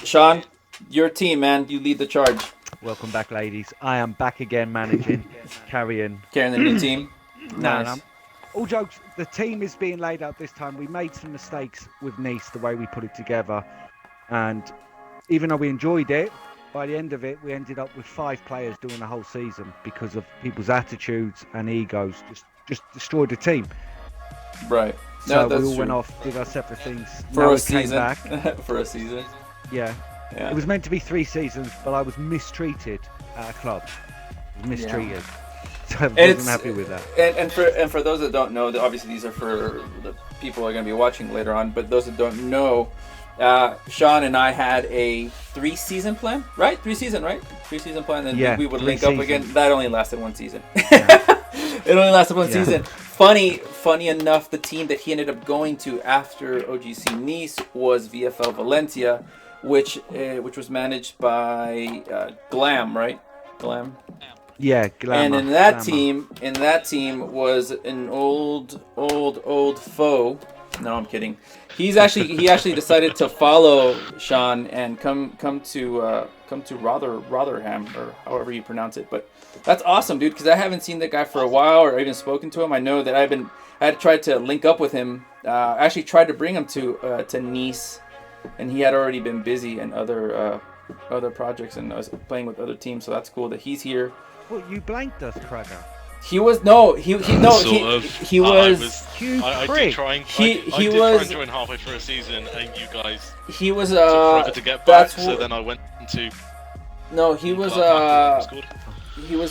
Shawn, your team, man. You lead the charge. Welcome back, ladies. I am back again managing, carrying the new team. Nice. All jokes, the team is being laid out this time. We made some mistakes with Nice, the way we put it together. And even though we enjoyed it, by the end of it, we ended up with 5 players doing the whole season because of people's attitudes and egos. Just destroyed the team. Right. So we all went off, did our separate things. For a season. Back. For a season. Yeah. It was meant to be 3 seasons, but I was mistreated at a club. Mistreated. So I wasn't happy with that. And for those that don't know, obviously these are for the people who are going to be watching later on, but those that don't know, Shawn and I had a 3-season plan, right? 3-season plan, and we would link up again. That only lasted 1 season. Yeah. It only lasted 1 season. Funny enough, the team that he ended up going to after OGC Nice was VFL Valencia, which was managed by Glam, right? Glam. Yeah, Glamour. And in that team was an old foe. No, I'm kidding. He actually decided to follow Shawn and come to Rotherham, or however you pronounce it. But that's awesome, dude, because I haven't seen that guy for a while or even spoken to him. I know that I had tried to link up with him. I actually tried to bring him to Nice, and he had already been busy in other projects, and I was playing with other teams. So that's cool that he's here. Well, you blanked us, Cracker. He was he was I did try and join halfway through a season, and you guys he was took forever to get back. So then I went to he was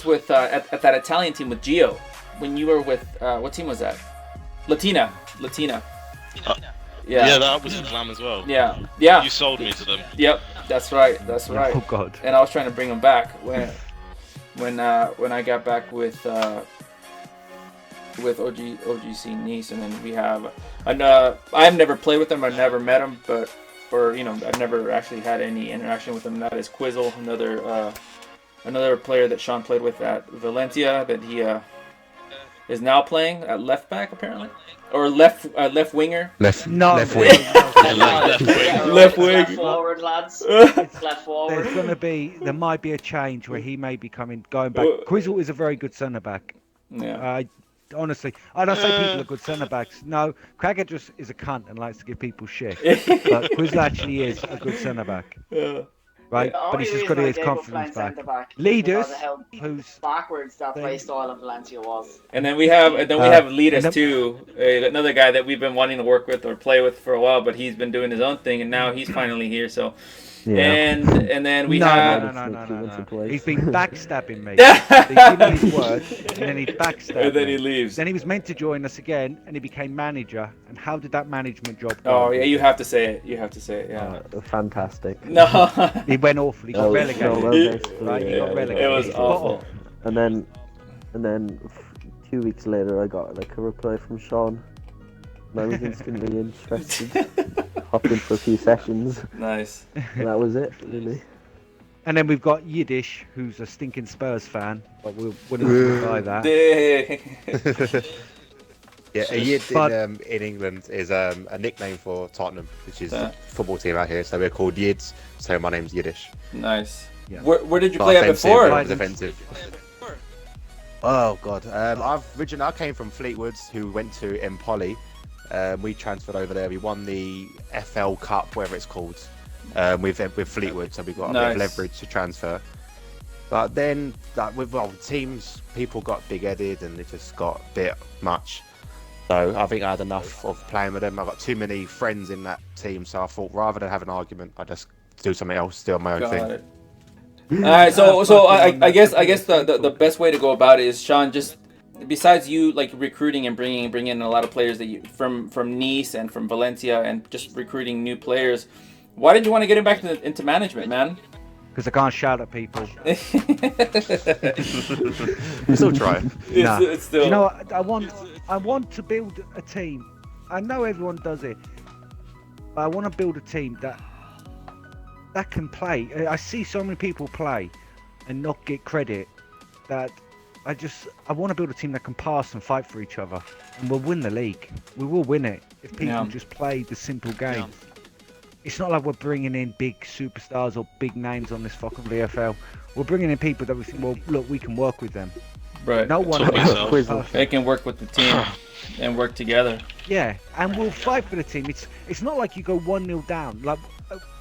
with at that Italian team with Gio when you were with what team was that? Latina. Yeah, that was with Glam as well. Yeah. You sold me to them. Yep, that's right. Oh God. And I was trying to bring him back when I got back with OGC Nice, and then we have I've never played with him, I've never met him, I've never actually had any interaction with him. That is Quizzle, another player that Shawn played with at Valencia, that he is now playing at left back apparently, or left winger. Left wing. Left wing. Left forward, lads. Left forward. There might be a change where he may be going back. Quizzle is a very good centre back. Yeah. Honestly, I don't say people are good centre backs. No, Cracker just is a cunt and likes to give people shit. But Quizzle actually is a good centre back. Yeah. Right, but he's just got to get his confidence back. Leaders, who's backwards that play style of Valencia was. And then we have Leaders too, another guy that we've been wanting to work with or play with for a while, but he's been doing his own thing, and now he's finally here. So, and then we have no. He's been backstabbing me. He's given his word, and then he backstabbed. And then he leaves. Then he was meant to join us again, and he became manager. And how did that management job go? Oh yeah, you have to say it. Yeah. Fantastic. No. He went awful. He got relegated. He got relegated. It was awful. And then 2 weeks later, I got a reply from Shawn. And I was instantly interested. Hopped in for a few sessions. Nice. And that was it, really. And then we've got Yiddish, who's a stinking Spurs fan, but we wouldn't buy that. Yeah, a Yid in England is a nickname for Tottenham, which is a football team out here. So we're called Yids. So my name's Yiddish. Nice. Yeah. Where did you play at before? Offensive. Oh God, I came from Fleetwoods, who went to Empoli. We transferred over there. We won the FL Cup, whatever it's called, with Fleetwood. So we got a bit of leverage to transfer. But then, with teams, people got big-headed and it just got a bit much. So I think I had enough of playing with them. I got too many friends in that team, so I thought rather than have an argument, I just do something else, do my own thing. Alright, so I guess the best way to go about it is, Shawn, just besides you like recruiting and bringing in a lot of players that you from Nice and from Valencia and just recruiting new players, why did you want to get him back into management, man? Because I can't shout at people. We're still trying. It's still... You know what? I want to build a team. I know everyone does it, but I want to build a team that can play. I see so many people play and not get credit that I want to build a team that can pass and fight for each other, and we'll win the league. We will win it if people just play the simple game. It's not like we're bringing in big superstars or big names on this fucking VFL. We're bringing in people that we think, well, look, we can work with them. Right. No one. They can work with the team and work together. Yeah, and we'll fight for the team. It's not like you go 1-0 down. Like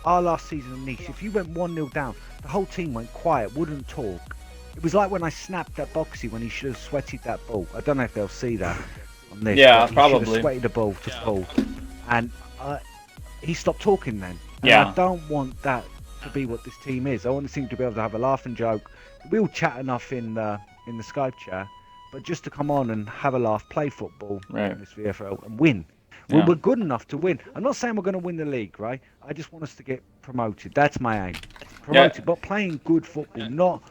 our last season in Nice, if you went 1-0 down, the whole team went quiet, wouldn't talk. It was like when I snapped that Boxy when he should have sweated that ball. I don't know if they'll see that on this. Yeah, he probably. should have sweated the ball to fall. And he stopped talking then. And Yeah. I don't want that to be what this team is. I want the team to be able to have a laugh and joke. We all chat enough in the Skype chat, but just to come on and have a laugh, play football in this VFL and win. Yeah. We're good enough to win. I'm not saying we're going to win the league, right? I just want us to get promoted. That's my aim. Promoted, but playing good football, not...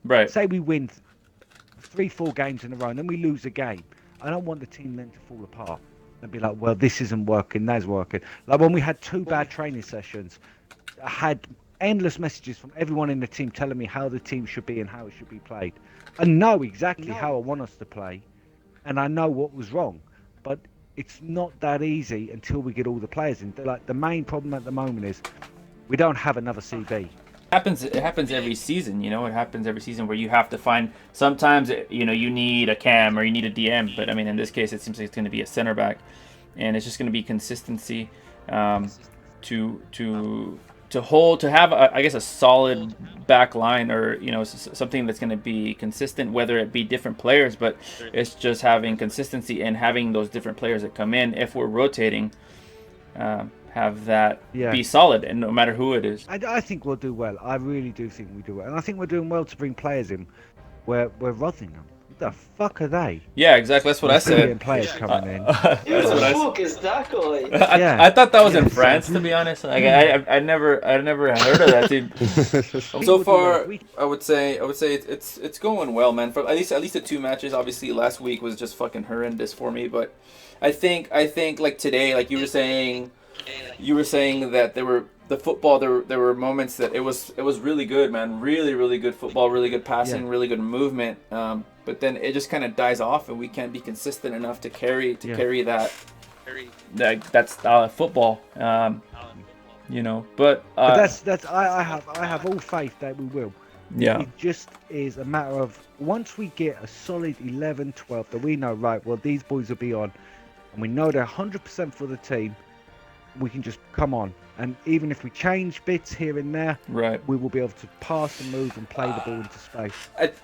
Right. Say we win 3-4 games in a row and then we lose a game. I don't want the team then to fall apart and be like, well, this isn't working, that's working. Like when we had 2 bad training sessions, I had endless messages from everyone in the team telling me how the team should be and how it should be played. I know exactly how I want us to play and I know what was wrong, but it's not that easy until we get all the players in. Like the main problem at the moment is we don't have another CB. It happens every season, it happens every season where you have to find, sometimes, you need a cam or you need a DM, but I mean, in this case, it seems like it's going to be a center back, and it's just going to be consistency, to have, a solid back line or, something that's going to be consistent, whether it be different players, but it's just having consistency and having those different players that come in, if we're rotating, have that be solid, and no matter who it is. I think we'll do well. I really do think we do well, and I think we're doing well to bring players in. We're Rotherham. What the fuck are they? Yeah, exactly. That's what I said. Players coming in. Who the fuck is that guy? I thought that was in France, to be honest. Like I never heard of that team. So far, I would say it's going well, man. For at least the 2 matches. Obviously, last week was just fucking horrendous for me, but I think like today, like you were saying that there were moments that it was really good, man. Really good football, really good passing, really good movement. But then it just kind of dies off, and we can't be consistent enough to carry that style of football. But that's I have all faith that we will. Yeah. It just is a matter of once we get a solid 11, 12 that we know, right, well, these boys will be on, and we know they're 100% for the team, we can just come on. And even if we change bits here and there, we will be able to pass and move and play the ball into space.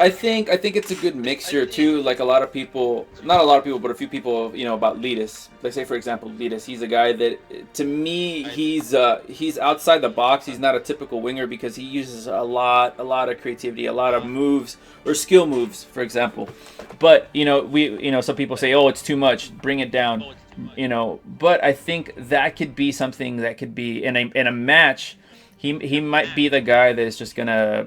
I think it's a good mixture too. Like not a lot of people, but a few people, about Leadus. Like say for example, Leadus. He's a guy that, to me, he's outside the box. He's not a typical winger because he uses a lot of creativity, a lot of moves or skill moves, for example. But some people say, oh, it's too much. Bring it down. But I think that could be something that could be in a match. He might be the guy that is just gonna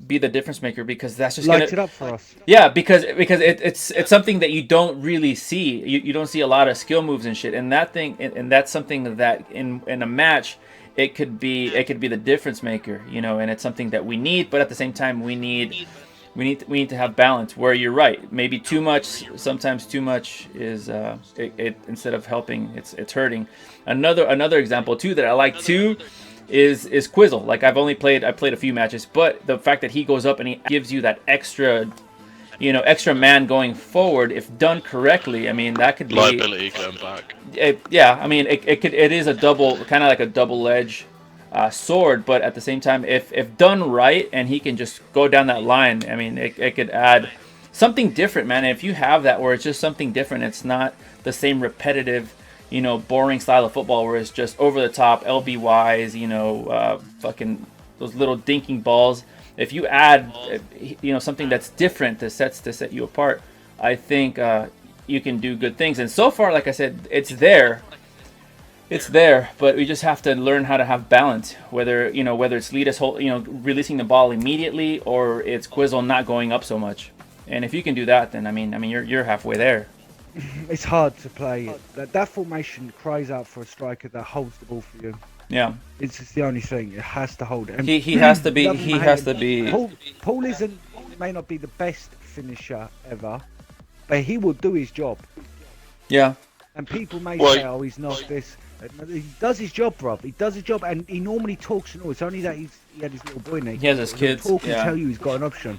be the difference maker, because that's just light it up for us. Yeah, because it's something that you don't really see. You don't see a lot of skill moves and shit. And that's something that in a match it could be the difference maker. And it's something that we need. But at the same time, we need to have balance, where you're right. Maybe too much, sometimes too much is it instead of helping, it's hurting. Another example too that I like too is Quizzle. Like I played a few matches, but the fact that he goes up and he gives you that extra man going forward, if done correctly, I mean that could be liability going back. It is a double, kind of like a double-edged sword, but at the same time, if done right and he can just go down that line, I mean it could add something different, man. And if you have that where it's just something different, it's not the same repetitive, boring style of football where it's just over the top LBYs, fucking those little dinking balls. If you add something that's different to set you apart, I think you can do good things. And so far, like I said, it's there, but we just have to learn how to have balance. Whether it's Leadus releasing the ball immediately, or it's Quizzle not going up so much. And if you can do that, then I mean you're halfway there. It's hard to play. That formation cries out for a striker that holds the ball for you. Yeah, it's just the only thing. It has to hold it. And he has to be. He has to be. Paul may not be the best finisher ever, but he will do his job. Yeah. And people may say, "Oh, he's not this." He does his job, Rob. He does his job, and he normally talks and all. It's only that he had his little boy in there. He has his kids. He'll talk and tell you he's got an option.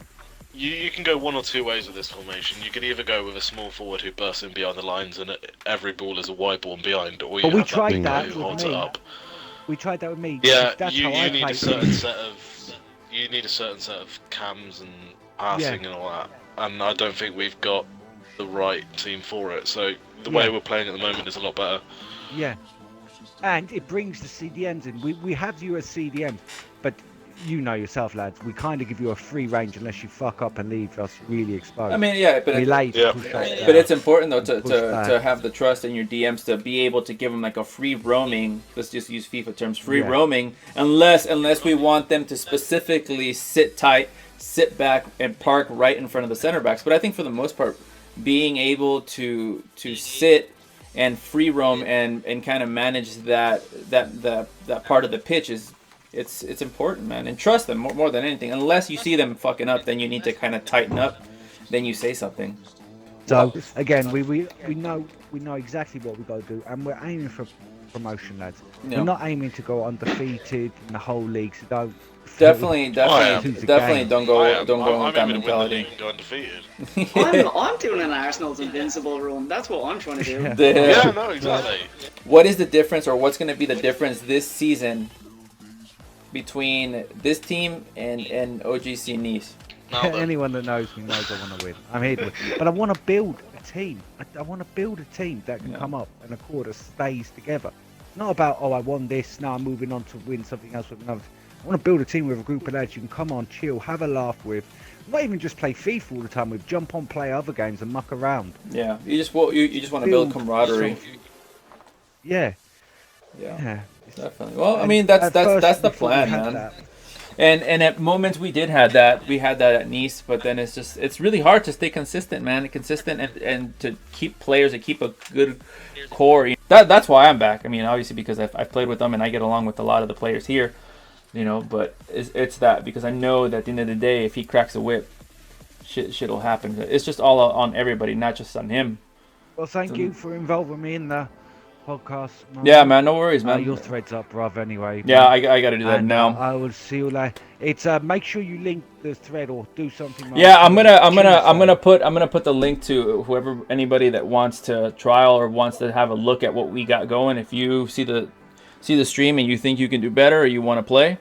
You can go one or two ways with this formation. You can either go with a small forward who bursts in behind the lines and every ball is a wide ball behind, or you have that big guy who holds it up. We tried that with me. Yeah, that's you how I need a certain set of cams and passing and all that. And I don't think we've got the right team for it. So the way we're playing at the moment is a lot better. Yeah. And it brings the CDMs in. We have you as CDMs, but you know yourself, lads, we kind of give you a free range unless you fuck up and leave us really exposed. I mean, yeah, but but it's important though to have the trust in your DMs to be able to give them like a free roaming. Let's just use FIFA terms, free roaming, unless we want them to specifically sit tight, sit back, and park right in front of the center backs. But I think for the most part, being able to sit and free roam and kind of manage that part of the pitch is. It's important, man, and trust them more than anything. Unless you see them fucking up, then you need to kind of tighten up. Then you say something. So again, we know exactly what we got to do, and we're aiming for promotion, lads. Yeah. We're not aiming to go undefeated in the whole league. So don't. Definitely don't go with that mentality. Go undefeated. I'm doing an Arsenal's invincible run. That's what I'm trying to do. Yeah, no, exactly. What is the difference, or what's going to be the difference this season between this team and OGC Nice? Anyone that knows me knows I want to win. I'm here to win. But I want to build a team. I want to build a team that can come up and a core that stays together. Not about, I won this, now I'm moving on to win something else with another. I want to build a team with a group of lads you can come on, chill, have a laugh with. Not even just play FIFA all the time with, jump on, play other games and muck around. Yeah, you just want to build camaraderie. Yeah. Definitely. Well, I mean that's the plan, man. And at moments we had that at Nice, but then it's really hard to stay consistent, man. And to keep players and keep a good core. That's why I'm back. I mean, obviously because I've played with them and I get along with a lot of the players here, you know. But it's that because I know that at the end of the day, if he cracks a whip, shit'll happen. It's just all on everybody, not just on him. Well, thank you for involving me in the podcast. Yeah, man, no worries, man. Your thread's up, bruv, anyway. Yeah, I got to do that now. I will see you later. It's make sure you link the thread or do something. Like yeah, I'm gonna put the link to anybody that wants to trial or wants to have a look at what we got going. If you see the stream and you think you can do better or you want to play,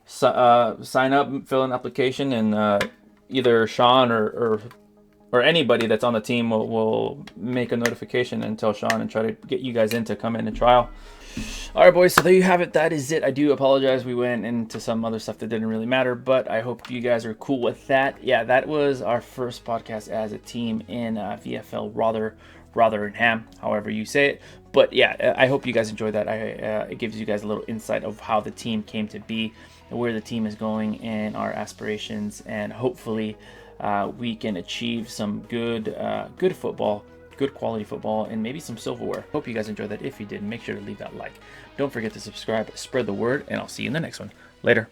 sign up, fill an application, and either Shawn or anybody that's on the team will make a notification and tell Shawn and try to get you guys in to come in and trial. All right, boys, so there you have it. That is it. I do apologize. We went into some other stuff that didn't really matter, but I hope you guys are cool with that. Yeah, that was our first podcast as a team in VFL Rotherham, however you say it. But yeah, I hope you guys enjoyed that. It gives you guys a little insight of how the team came to be, where the team is going, and our aspirations, and hopefully we can achieve some good football, good quality football, and maybe some silverware. Hope you guys enjoyed that. If you did, make sure to leave that like. Don't forget to subscribe, spread the word, and I'll see you in the next one. Later.